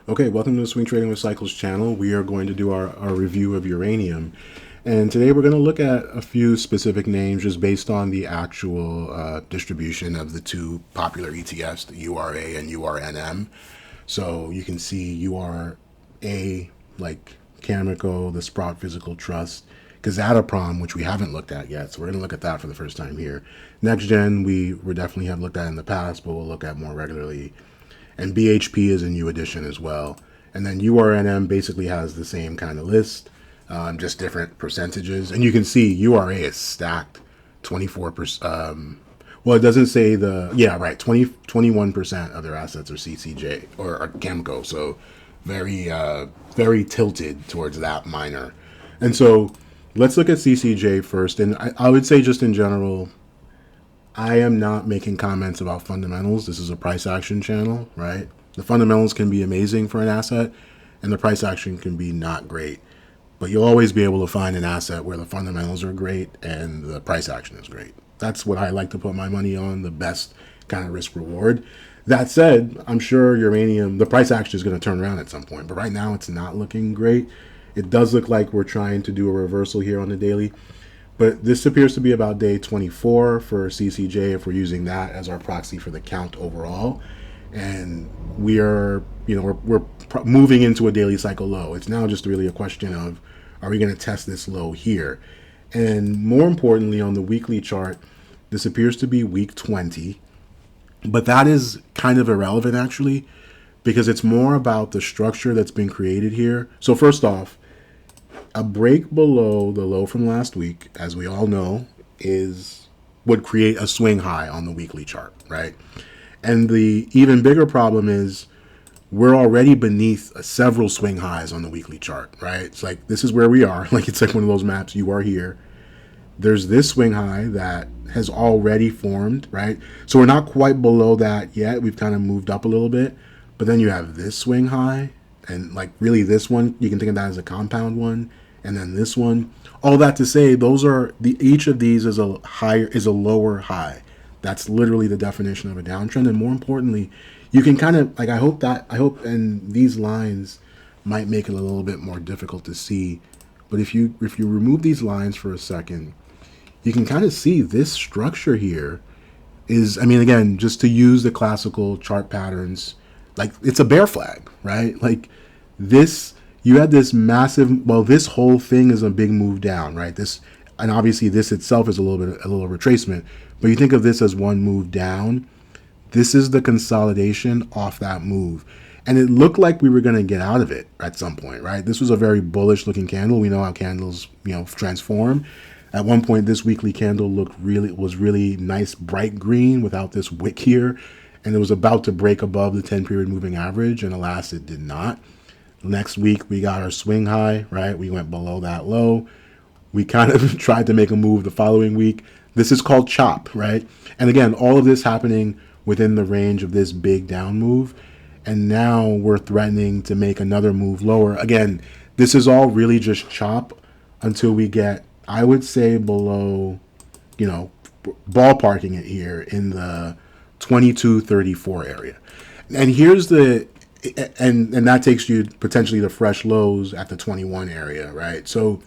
Okay, welcome to the Swing Trading with Cycles channel. We are going to do our review of uranium. And today we're going to look at a few specific names just based on the actual distribution of the two popular ETFs, the URA and URNM. So you can see URA, like Cameco, the Sprott Physical Trust, Kazatomprom, which we haven't looked at yet. So we're going to look at that for the first time here. Next Gen, we definitely have looked at in the past, but we'll look at more regularly. And BHP is a new addition as well. And then URNM basically has the same kind of list, just different percentages. And you can see URA is stacked 24%. Well, it doesn't say 21% of their assets are CCJ or Cameco. So very tilted towards that miner. And so let's look at CCJ first. And I would say just in general, I am not making comments about fundamentals. This is a price action channel, right? The fundamentals can be amazing for an asset, and the price action can be not great. But you'll always be able to find an asset where the fundamentals are great and the price action is great. That's what I like to put my money on, the best kind of risk reward. That said, I'm sure uranium, the price action is going to turn around at some point. But right now, it's not looking great. It does look like we're trying to do a reversal here on the daily. But this appears to be about day 24 for CCJ if we're using that as our proxy for the count overall. And we are, we're moving into a daily cycle low. It's now just really a question of, are we going to test this low here? And more importantly, on the weekly chart, this appears to be week 20. But that is kind of irrelevant, actually, because it's more about the structure that's been created here. So first off, a break below the low from last week, as we all know, would create a swing high on the weekly chart, right? And the even bigger problem is we're already beneath several swing highs on the weekly chart, right? It's like this is where we are. Like it's like one of those maps. You are here. There's this swing high that has already formed, right? So we're not quite below that yet. We've kind of moved up a little bit. But then you have this swing high, and like really this one, you can think of that as a compound one. And then this one, all that to say, each of these is a lower high. That's literally the definition of a downtrend. And more importantly, you can kind of like I hope and these lines might make it a little bit more difficult to see. But if you remove these lines for a second, you can kind of see this structure here is, I mean, again, just to use the classical chart patterns, like it's a bear flag, right? Like this. You had this massive, this whole thing is a big move down, right? And obviously this itself is a little retracement, but you think of this as one move down. This is the consolidation off that move. And it looked like we were going to get out of it at some point, right? This was a very bullish looking candle. We know how candles, transform. At one point, this weekly candle was really nice, bright green without this wick here. And it was about to break above the 10-period moving average. And alas, it did not. Next week, we got our swing high, right? We went below that low. We kind of tried to make a move the following week. This is called chop, right? And again, all of this happening within the range of this big down move. And now we're threatening to make another move lower. Again, this is all really just chop until we get, I would say, below, ballparking it here in the 2234 area. And here's and that takes you potentially to fresh lows at the 21 area, right? So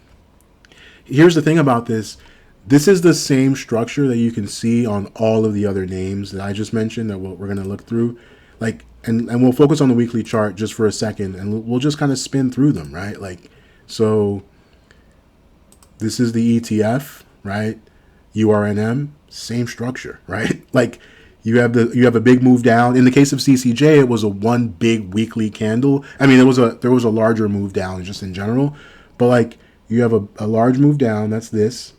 here's the thing about this. This is the same structure that you can see on all of the other names that I just mentioned that we're going to look through. Like, and we'll focus on the weekly chart just for a second, and we'll just kind of spin through them, right? Like, so this is the ETF, right? URNM, same structure, right? Like, you have a big move down. In the case of CCJ, it was a one big weekly candle. I mean, there was a larger move down just in general, but like you have a large move down. That's this,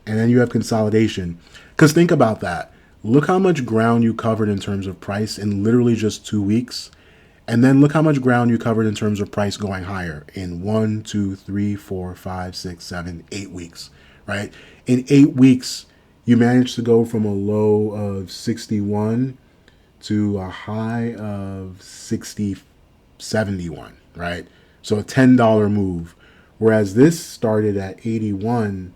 and then you have consolidation. Because think about that. Look how much ground you covered in terms of price in literally just 2 weeks, and then look how much ground you covered in terms of price going higher in 1, 2, 3, 4, 5, 6, 7, 8 weeks. Right? In 8 weeks. You managed to go from a low of 61 to a high of 71, right? So a $10 move. Whereas this started at 81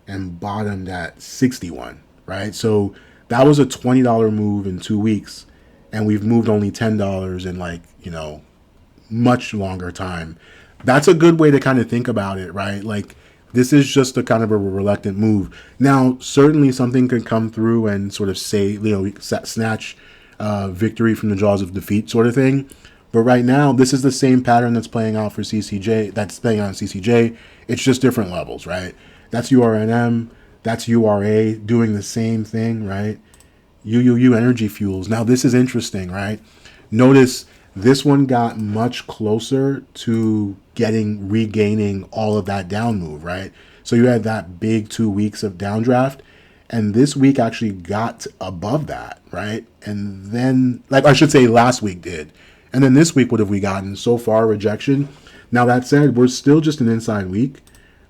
and bottomed at 61, right? So that was a $20 move in 2 weeks. And we've moved only $10 in much longer time. That's a good way to kind of think about it, right? Like, this is just a kind of a reluctant move. Now, certainly something could come through and sort of say, snatch victory from the jaws of defeat sort of thing. But right now, this is the same pattern that's playing out for CCJ, that's playing out in CCJ. It's just different levels, right? That's URNM, that's URA doing the same thing, right? UUU Energy Fuels. Now, this is interesting, right? Notice this one got much closer to regaining all of that down move, right? So you had that big 2 weeks of downdraft, and this week actually got above that, right? And then, like I should say, last week did. And then this week, what have we gotten? So far, rejection. Now, that said, we're still just an inside week,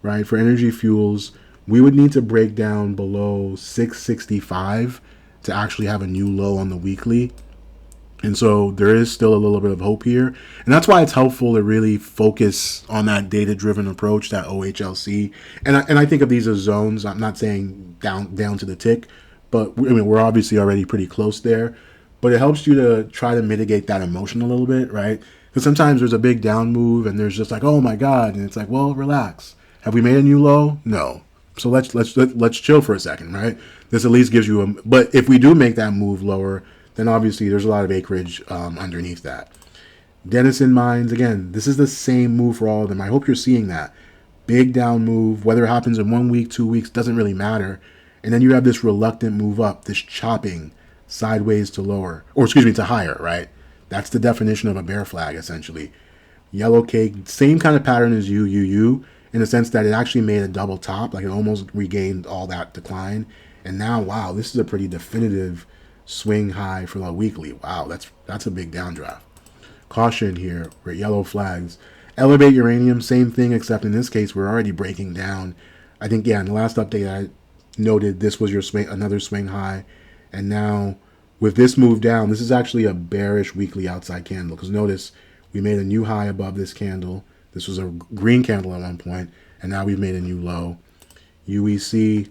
right? For energy fuels, we would need to break down below 665 to actually have a new low on the weekly. And so there is still a little bit of hope here. And that's why it's helpful to really focus on that data-driven approach, that OHLC. And I think of these as zones. I'm not saying down to the tick, but I mean, we're obviously already pretty close there. But it helps you to try to mitigate that emotion a little bit, right? Because sometimes there's a big down move and there's just like, oh my God. And it's like, well, relax. Have we made a new low? No. So let's chill for a second, right? This at least gives you but if we do make that move lower, then obviously there's a lot of acreage underneath that. Denison Mines, again, this is the same move for all of them. I hope you're seeing that. Big down move, whether it happens in 1 week, 2 weeks, doesn't really matter. And then you have this reluctant move up, this chopping sideways to lower, to higher, right? That's the definition of a bear flag, essentially. Yellow cake, same kind of pattern as UUU, in the sense that it actually made a double top, like it almost regained all that decline. And now, wow, this is a pretty definitive swing high for the weekly. Wow, that's a big downdraft. Caution here, we're at yellow flags. Elevate uranium, same thing, except in this case, we're already breaking down. I think, yeah, in the last update, I noted this was another swing high. And now, with this move down, this is actually a bearish weekly outside candle. Because notice, we made a new high above this candle. This was a green candle at one point, and now we've made a new low. UEC,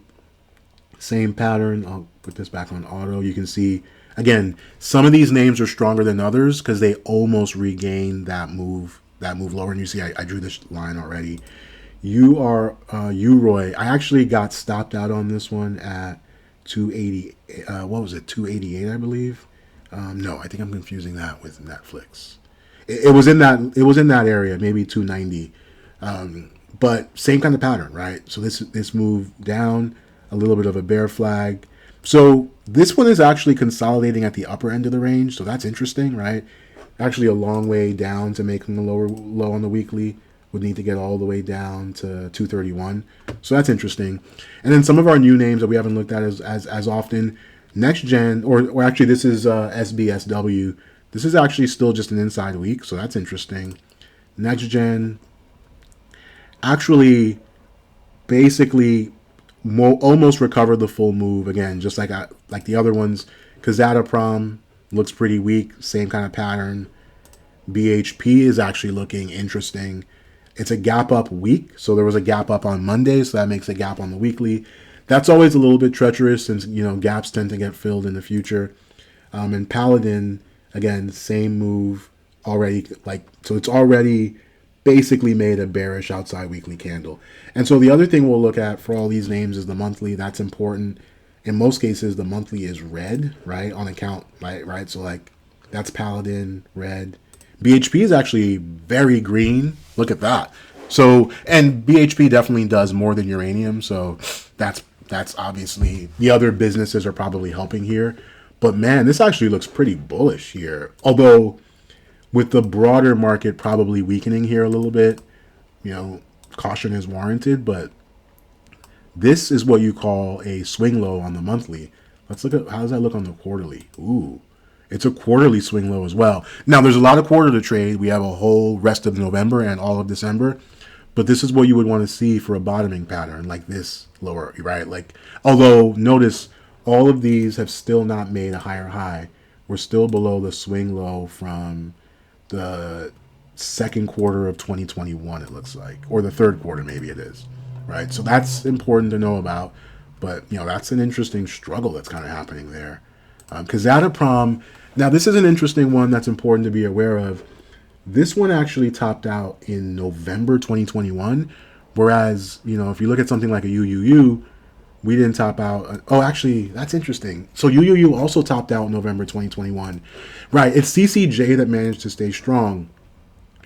same pattern. I'll put this back on auto. You can see, again, some of these names are stronger than others because they almost regained that move lower. And you see, I drew this line already. UROY. I actually got stopped out on this one at 280. What was it? 288, I believe. No, I think I'm confusing that with Netflix. It was in that area, maybe 290. But same kind of pattern, right? So this move down, a little bit of a bear flag. So this one is actually consolidating at the upper end of the range. So that's interesting, right? Actually a long way down to making the lower low on the weekly. Would need to get all the way down to 231. So that's interesting. And then some of our new names that we haven't looked at as often. Next Gen, or actually this is SBSW. This is actually still just an inside week, so that's interesting. Next Gen actually basically almost recovered the full move again, just like the other ones. Kazatomprom looks pretty weak, same kind of pattern. BHP is actually looking interesting. It's a gap up week, so there was a gap up on Monday, so that makes a gap on the weekly. That's always a little bit treacherous since, gaps tend to get filled in the future. And Paladin, again, same move already, so it's already basically made a bearish outside weekly candle. And so the other thing we'll look at for all these names is the monthly. That's important. In most cases, the monthly is red, right, on account, right? So that's Paladin, red. BHP is actually very green. Look at that. So, and BHP definitely does more than uranium. So that's obviously, the other businesses are probably helping here. But man, this actually looks pretty bullish here. Although with the broader market probably weakening here a little bit, caution is warranted. But this is what you call a swing low on the monthly. Let's look at, how does that look on the quarterly? Ooh. It's a quarterly swing low as well. Now, there's a lot of quarter to trade. We have a whole rest of November and all of December. But this is what you would want to see for a bottoming pattern like this lower, right? Although, notice, all of these have still not made a higher high. We're still below the swing low from the second quarter of 2021, it looks like. Or the third quarter, maybe it is, right? So that's important to know about. But, that's an interesting struggle that's kind of happening there. Kazatomprom, now this is an interesting one that's important to be aware of. This one actually topped out in November 2021, whereas, you know, if you look at something like a UUU, we didn't top out. Oh, actually, that's interesting. So UUU also topped out in November 2021. Right, it's CCJ that managed to stay strong.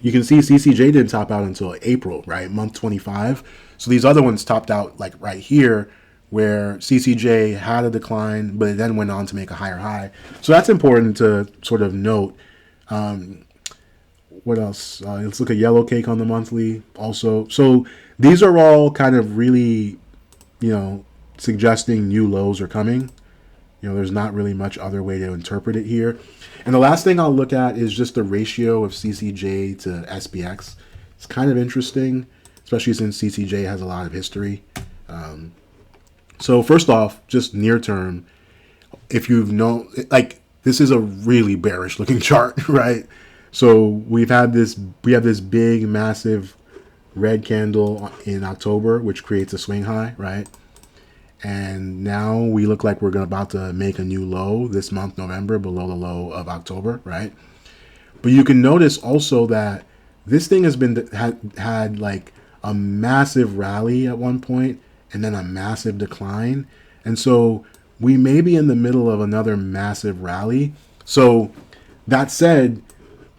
You can see CCJ didn't top out until April, right? Month 25. So these other ones topped out like right here, where CCJ had a decline, but it then went on to make a higher high. So that's important to sort of note. What else? Let's look at yellow cake on the monthly also. So these are all kind of really, you know, suggesting new lows are coming. You know, there's not really much other way to interpret it here. And the last thing I'll look at is just the ratio of CCJ to SPX. It's kind of interesting, especially since CCJ has a lot of history. So first off, just near term, if you've known, like, this is a really bearish looking chart, right? So we have this big, massive red candle in October, which creates a swing high, right? And now we look like we're about to make a new low this month, November, below the low of October, right? But you can notice also that this thing has been had like a massive rally at one point and then a massive decline. And so we may be in the middle of another massive rally. So that said,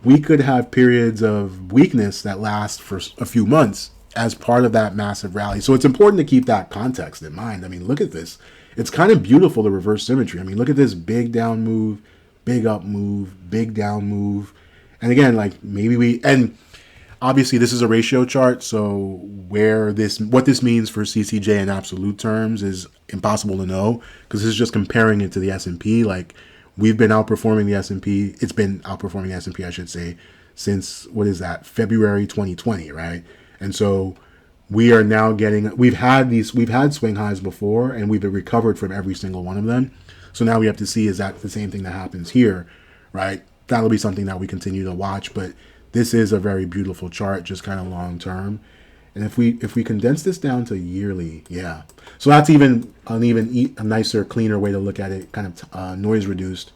we could have periods of weakness that last for a few months as part of that massive rally. So it's important to keep that context in mind. I mean, look at this. It's kind of beautiful, the reverse symmetry. I mean, look at this big down move, big up move, big down move. And again, like and obviously this is a ratio chart. So what this means for CCJ in absolute terms is impossible to know, because this is just comparing it to the S&P. Like, we've been outperforming the S&P. It's been outperforming the S&P, I should say, since, February 2020, right? And so we are now we've had swing highs before, and we've recovered from every single one of them. So now we have to see, is that the same thing that happens here, right? That'll be something that we continue to watch, but this is a very beautiful chart, just kind of long term. And if we condense this down to yearly, yeah. So that's a nicer, cleaner way to look at it, kind of noise reduced.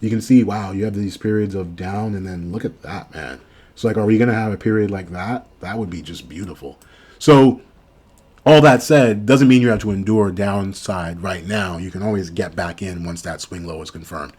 You can see, wow, you have these periods of down, and then look at that, man. So like, are we going to have a period like that? That would be just beautiful. So all that said, doesn't mean you have to endure downside right now. You can always get back in once that swing low is confirmed.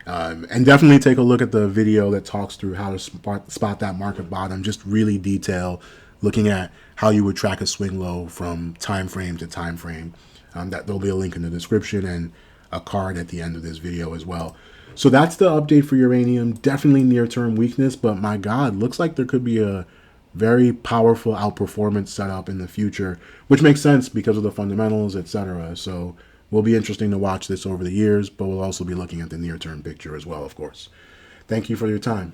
And definitely take a look at the video that talks through how to spot that market bottom, just really detail, looking at how you would track a swing low from time frame to time frame. There'll be a link in the description and a card at the end of this video as well. So that's the update for uranium. Definitely near-term weakness, but my God, looks like there could be a very powerful outperformance setup in the future, which makes sense because of the fundamentals, etc. So will be interesting to watch this over the years, but we'll also be looking at the near-term picture as well, of course. Thank you for your time.